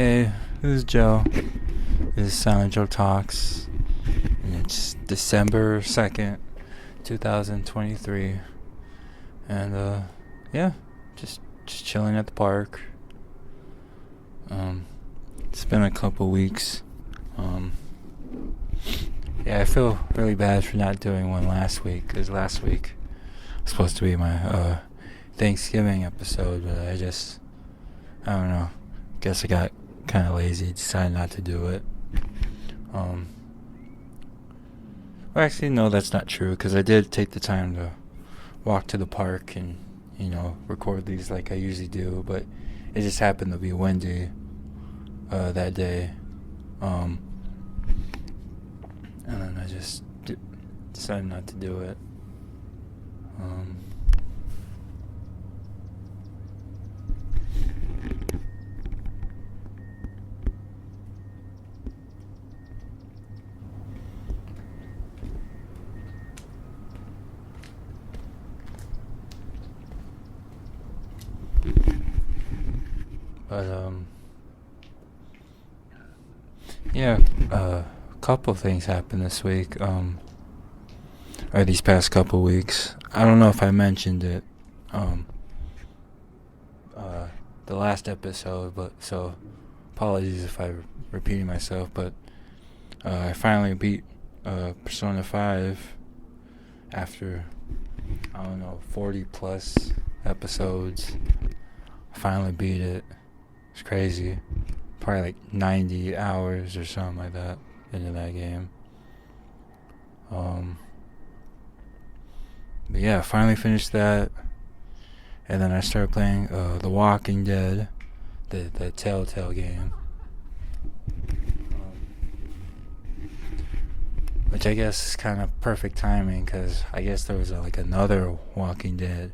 Hey, this is Joe. This is Silent Joe Talks. And it's December 2nd, 2023. And, yeah, just chilling at the park. It's been a couple weeks. Yeah, I feel really bad for not doing one last week, because last week was supposed to be my, Thanksgiving episode, but I don't know. Guess I got kind of lazy, decided not to do it. Well, actually, no, that's not true, because I did take the time to walk to the park and, record these like I usually do, but it just happened to be windy, that day. And then I just decided not to do it. But, yeah, a couple things happened this week, or these past couple weeks. I don't know if I mentioned it, the last episode, but so apologies if I'm repeating myself, but, I finally beat, Persona 5 after, 40 plus episodes. I finally beat it. It's crazy. Probably like 90 hours or something like that into that game. But yeah, I finally finished that. And then I started playing The Walking Dead, the Telltale game. Which I guess is kind of perfect timing, because I guess there was another Walking Dead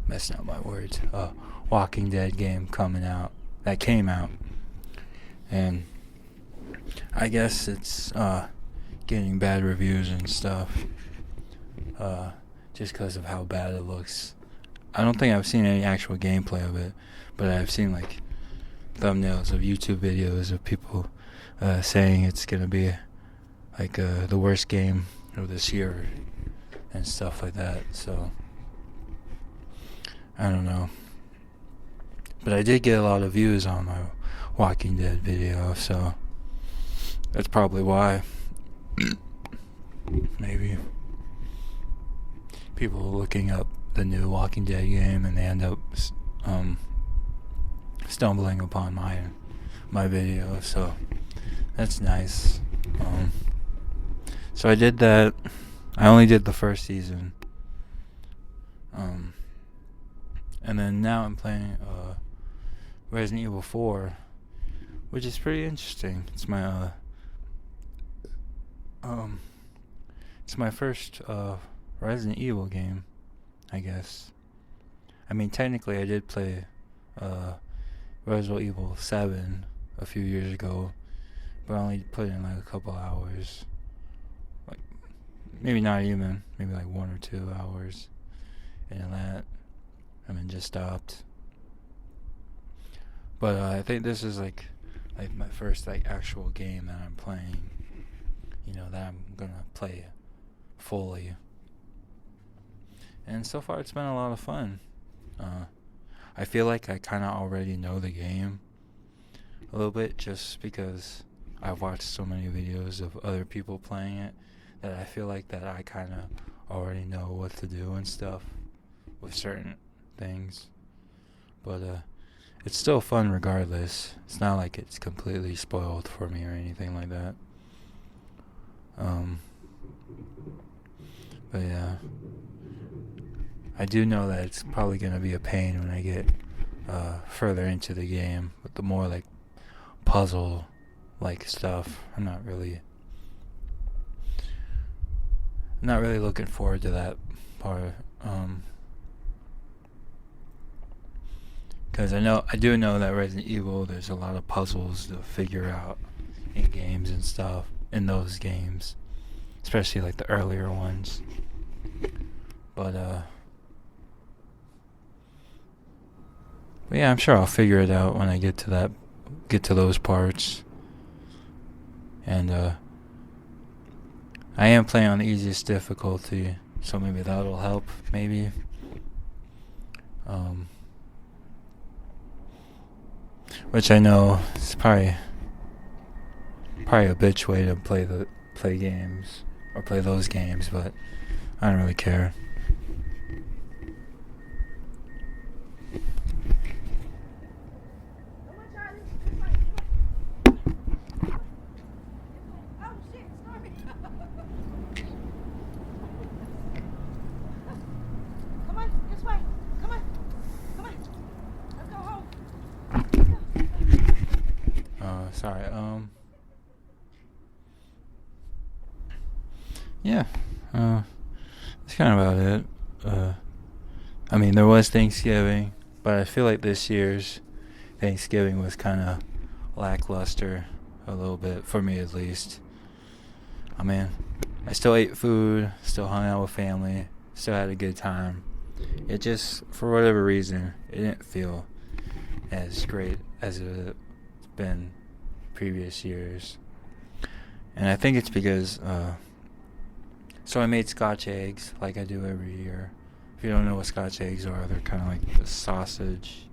messing up my words. Walking Dead game that came out, and I guess it's getting bad reviews and stuff, just because of how bad it looks. I don't think I've seen any actual gameplay of it, but I've seen thumbnails of YouTube videos of people saying it's gonna be the worst game of this year and stuff like that. So I don't know. But I did get a lot of views on my Walking Dead video, so that's probably why. Maybe people looking up the new Walking Dead game and they end up stumbling upon my video, so that's nice. So I did that. I only did the first season. And then now I'm playing Resident Evil 4, which is pretty interesting. It's my first Resident Evil game, I guess. I mean, technically I did play Resident Evil 7 a few years ago, but I only put in a couple hours. Maybe not even, maybe 1 or 2 hours into that. I mean, just stopped. But I think this is like my first actual game that I'm playing. That I'm gonna play fully. And so far it's been a lot of fun. I feel like I kind of already know the game a little bit, just because I've watched so many videos of other people playing it, that I feel like that I kind of already know what to do and stuff with certain things. But it's still fun regardless. It's not like it's completely spoiled for me or anything like that. But yeah, I do know that it's probably gonna be a pain when I get further into the game with the more puzzle stuff. I'm not really looking forward to that part. Because I do know that Resident Evil, there's a lot of puzzles to figure out in games and stuff, in those games, especially the earlier ones. But But yeah, I'm sure I'll figure it out when I get to those parts. And I am playing on the easiest difficulty, so maybe that'll help. Maybe. Which I know is probably a bitch way to play games or play those games, but I don't really care. Sorry. Yeah. That's kind of about it. I mean, there was Thanksgiving, but I feel like this year's Thanksgiving was kind of lackluster a little bit, for me at least. I mean, I still ate food, still hung out with family, still had a good time. It just, for whatever reason, it didn't feel as great as it's been previous years. And I think it's because, so I made Scotch eggs like I do every year. If you don't know what Scotch eggs are, they're kind of like the sausage,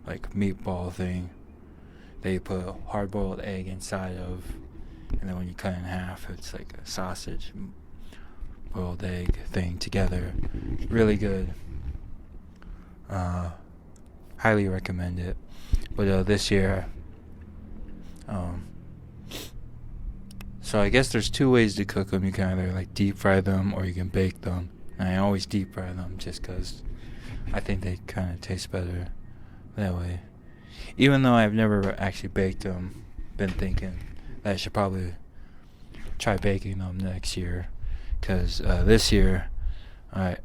like meatball thing that you put a hard-boiled egg inside of, and then when you cut it in half, it's like a sausage boiled egg thing together. Really good. Highly recommend it. But this year, so I guess there's two ways to cook them. You can either like deep fry them or you can bake them. And I always deep fry them just because I think they kind of taste better that way. Even though I've never actually baked them, been thinking that I should probably try baking them next year. Because this year, I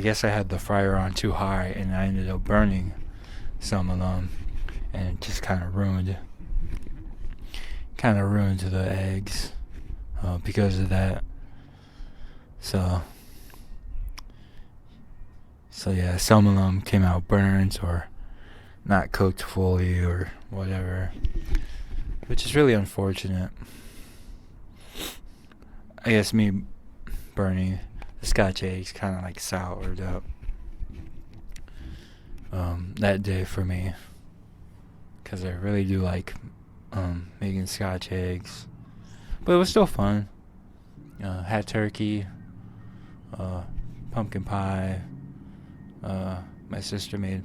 guess I had the fryer on too high and I ended up burning some of them. And it just kind of ruined the eggs because of that. So yeah, some of them came out burnt or not cooked fully or whatever, which is really unfortunate. I guess me burning the Scotch eggs kind of like soured up that day for me, because I really do like making Scotch eggs. But it was still fun. Had turkey, pumpkin pie. My sister made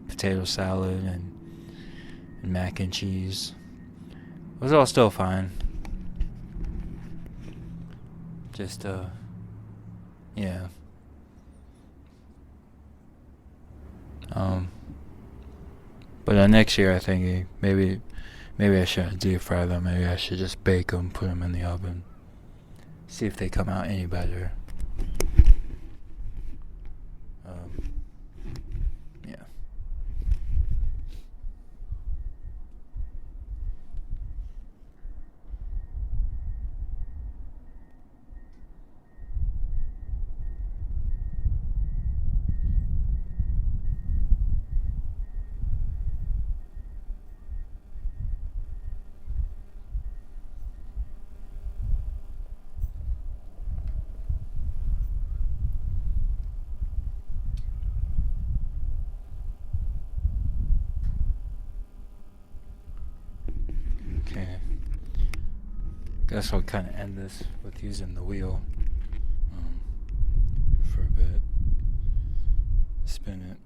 potato salad and mac and cheese. It was all still fine. Just yeah. But next year I think maybe I shouldn't deep fry them. Maybe I should just bake them, put them in the oven, see if they come out any better. Yeah. Okay. Guess I'll kind of end this with using the wheel for a bit. Spin it.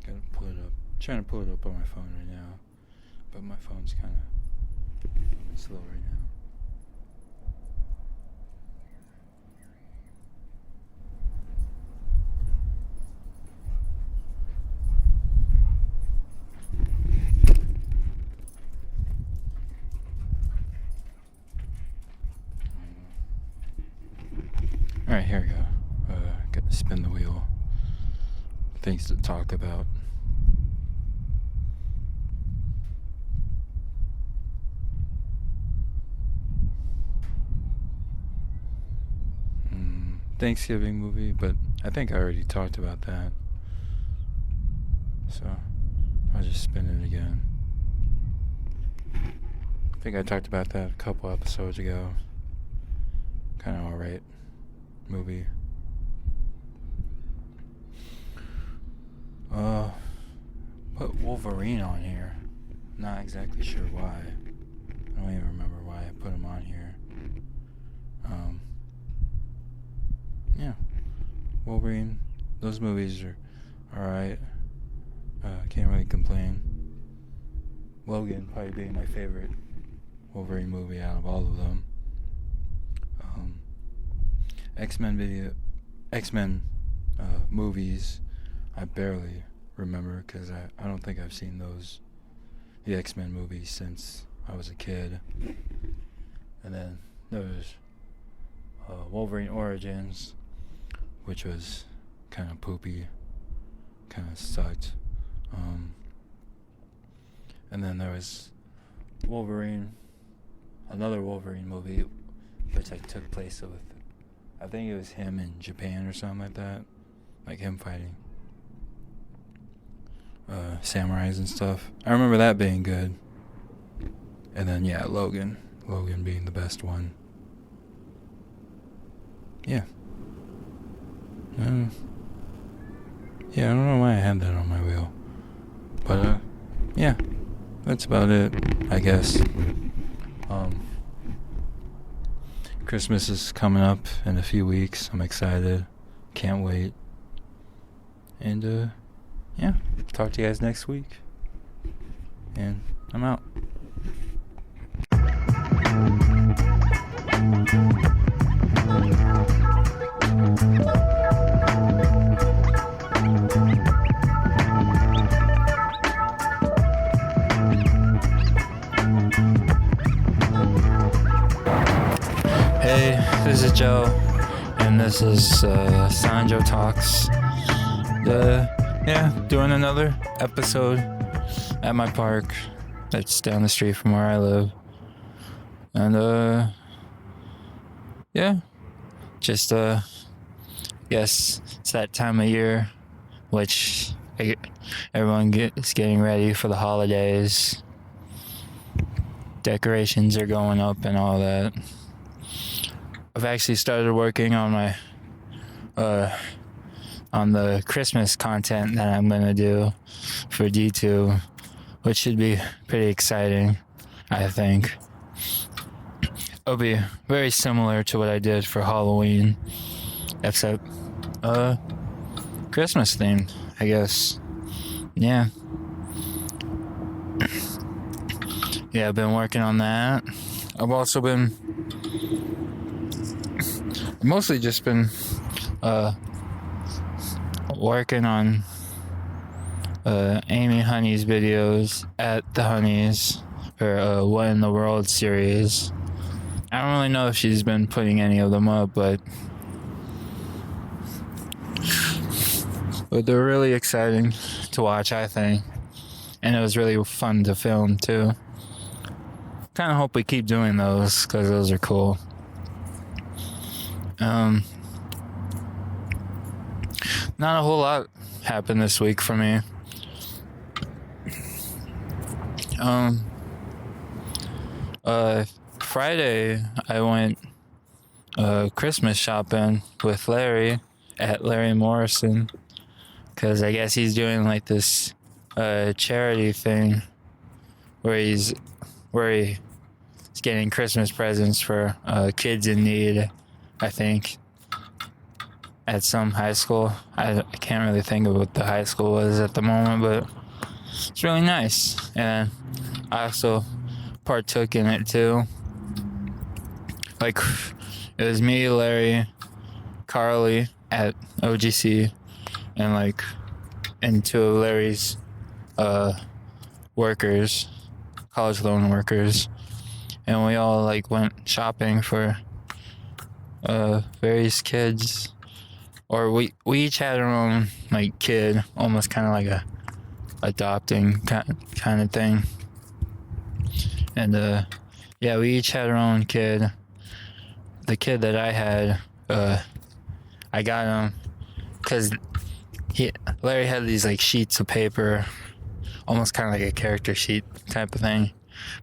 Gotta pull it up. Trying to pull it up on my phone right now, but my phone's kind of slow right now. Alright, here we go. Got to spin the wheel. Things to talk about. Thanksgiving movie, but I think I already talked about that. So I'll just spin it again. I think I talked about that a couple episodes ago. Kind of alright movie. Put Wolverine on here. Not exactly sure why. I don't even remember why I put him on here. Yeah. Wolverine. Those movies are alright. Can't really complain. Logan probably being my favorite Wolverine movie out of all of them. X-Men movies, I barely remember because I don't think I've seen the X-Men movies since I was a kid. And then there was Wolverine Origins, which was kind of poopy, kind of sucked. And then there was another Wolverine movie, which took place with, I think it was him in Japan or something like that, like him fighting samurais and stuff. I remember that being good. And then Logan being the best one. Yeah. I don't know why I had that on my wheel. But, yeah. That's about it, I guess. Christmas is coming up in a few weeks. I'm excited. Can't wait. And, talk to you guys next week. And I'm out. Hey, this is Joe, and this is Sanjo Talks. Doing another episode at my park that's down the street from where I live. And, just, guess it's that time of year, which everyone is getting ready for the holidays. Decorations are going up and all that. I've actually started working on my, on the Christmas content that I'm gonna do for D2, which should be pretty exciting, I think. It'll be very similar to what I did for Halloween, except, Christmas themed, I guess. Yeah. I've been working on that. I've also mostly just been working on Amy Honey's videos at the Honeys, her What in the World series. I don't really know if she's been putting any of them up, but they're really exciting to watch, I think. And it was really fun to film too. Kind of hope we keep doing those because those are cool. Not a whole lot happened this week for me. Friday I went Christmas shopping with Larry at Larry Morrison, because I guess he's doing like this charity thing where he's getting Christmas presents for kids in need, I think, at some high school. I can't really think of what the high school was at the moment, but it's really nice. And I also partook in it too. Like, it was me, Larry, Carly at OGC, and two of Larry's workers, college loan workers, and we all went shopping for various kids. Or we each had our own kid, almost kind of like a adopting kind of thing. And we each had our own kid. The kid that I had, I got him because Larry had these like sheets of paper, almost kind of like a character sheet type of thing.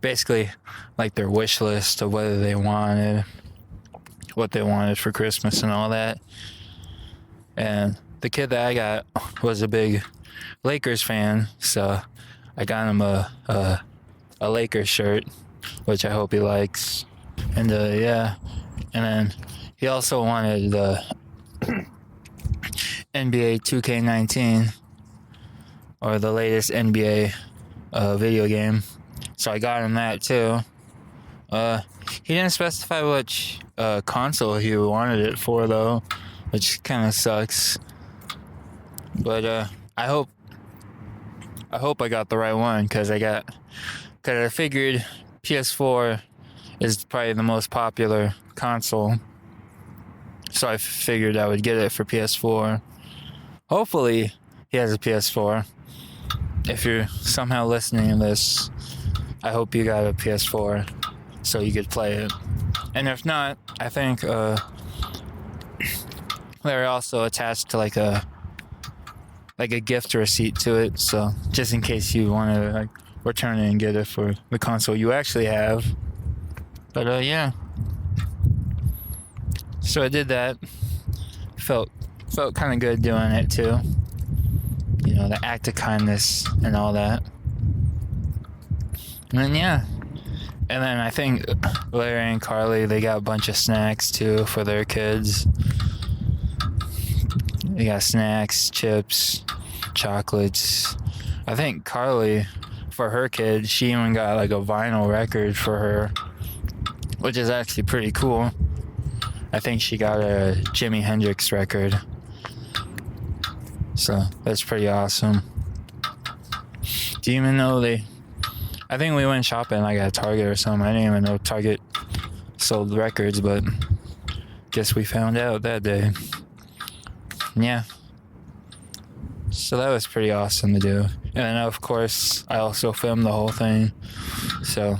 Basically, like their wish list of what they wanted for Christmas and all that. And the kid that I got was a big Lakers fan, so I got him a Lakers shirt, which I hope he likes. And yeah, and then he also wanted the NBA 2K19, or the latest NBA video game. So I got him that too. He didn't specify which console he wanted it for though, which kind of sucks. But I hope I got the right one, because I figured PS4 is probably the most popular console. So I figured I would get it for PS4. Hopefully he has a PS4. If you're somehow listening to this, I hope you got a PS4 so you could play it. And if not, I think they're also attached to like a gift receipt to it, so just in case you want to like return it and get it for the console you actually have. But yeah, so I did that. Felt kind of good doing it too, you know, the act of kindness and all that. And then yeah, and then I think Larry and Carly, they got a bunch of snacks too for their kids. They got snacks, chips, chocolates. I think Carly, for her kid, she even got like a vinyl record for her, which is actually pretty cool. I think she got a Jimi Hendrix record. So that's pretty awesome. Do you even know I think we went shopping like at Target or something. I didn't even know Target sold records, but guess we found out that day. Yeah. So that was pretty awesome to do. And then of course I also filmed the whole thing. So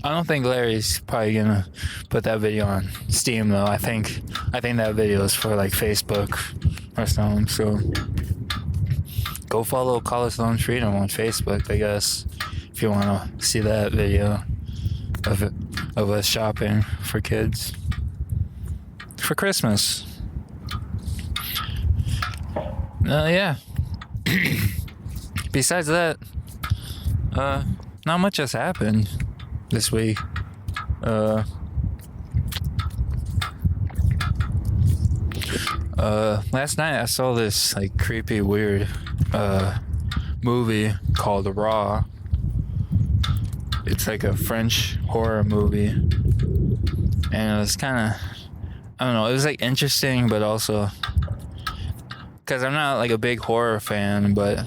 I don't think Larry's probably gonna put that video on Steam though. I think that video is for like Facebook or something. So go follow College Loan Freedom on Facebook, I guess, if you wanna see that video of us shopping for kids for Christmas. Yeah. Besides that, not much has happened this week. Last night I saw this like creepy, weird movie called Raw. It's like a French horror movie, and it was kind of, I don't know, it was like interesting, but also, because I'm not like a big horror fan, but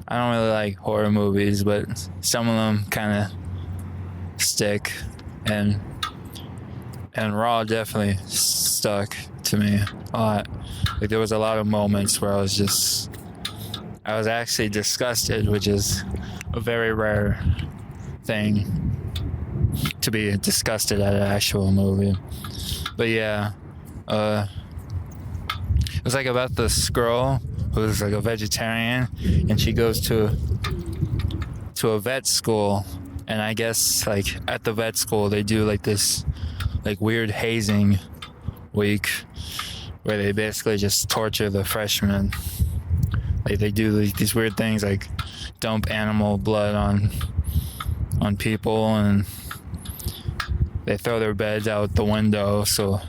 I don't really like horror movies, but some of them kind of stick, and Raw definitely stuck to me a lot. Like there was a lot of moments where I was actually disgusted, which is a very rare thing, to be disgusted at an actual movie. But yeah, it was like about this girl who's like a vegetarian, and she goes to a vet school, and I guess like at the vet school they do like this like weird hazing week where they basically just torture the freshmen. Like they do these weird things like dump animal blood on people, and they throw their beds out the window so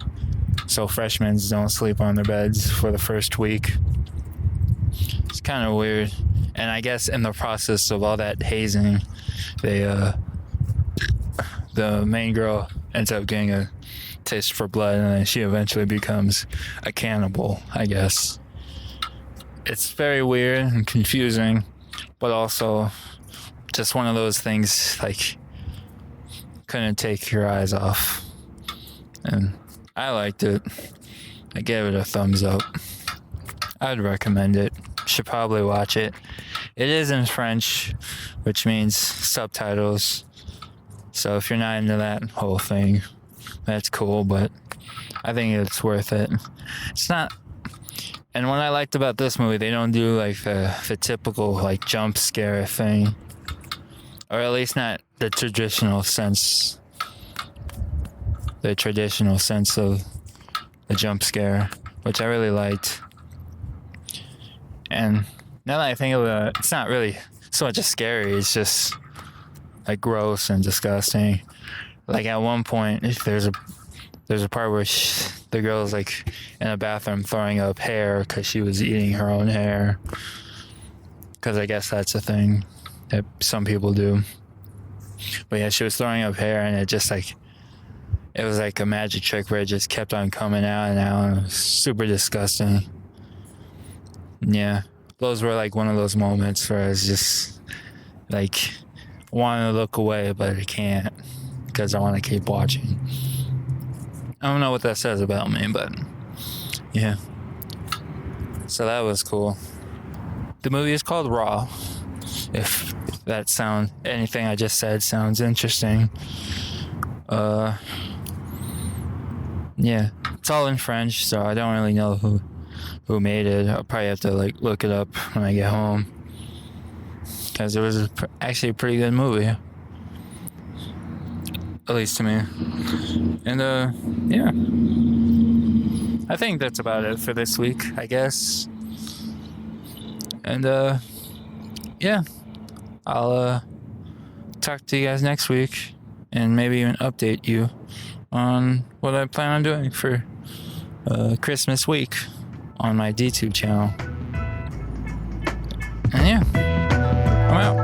freshmen don't sleep on their beds for the first week. It's kind of weird. And I guess in the process of all that hazing, the main girl ends up getting a taste for blood, and then she eventually becomes a cannibal, I guess. It's very weird and confusing, but also just one of those things like couldn't take your eyes off. And I liked it. I gave it a thumbs up. I'd recommend it. Should probably watch it. It is in French, which means subtitles. So if you're not into that whole thing, that's cool, but I think it's worth it. It's not And what I liked about this movie, they don't do like the typical like jump scare thing, or at least not the traditional sense of the jump scare, which I really liked. And now that I think of it, it's not really so much as scary. It's just like gross and disgusting. Like at one point, there's a part where the girl's like in a bathroom throwing up hair because she was eating her own hair. Because I guess that's a thing that some people do. But yeah, she was throwing up hair, and it was like a magic trick where it just kept on coming out and out. And it was super disgusting. Yeah, those were like one of those moments where I was just like wanting to look away, but I can't because I want to keep watching. I don't know what that says about me, but yeah. So that was cool. The movie is called Raw. If anything I just said sounds interesting. Yeah, it's all in French, so I don't really know who made it. I'll probably have to like look it up when I get home, because it was actually a pretty good movie, at least to me. And yeah, I think that's about it for this week, I guess. And yeah, I'll talk to you guys next week, and maybe even update you on what I plan on doing for Christmas week on my DTube channel. And yeah, I'm out.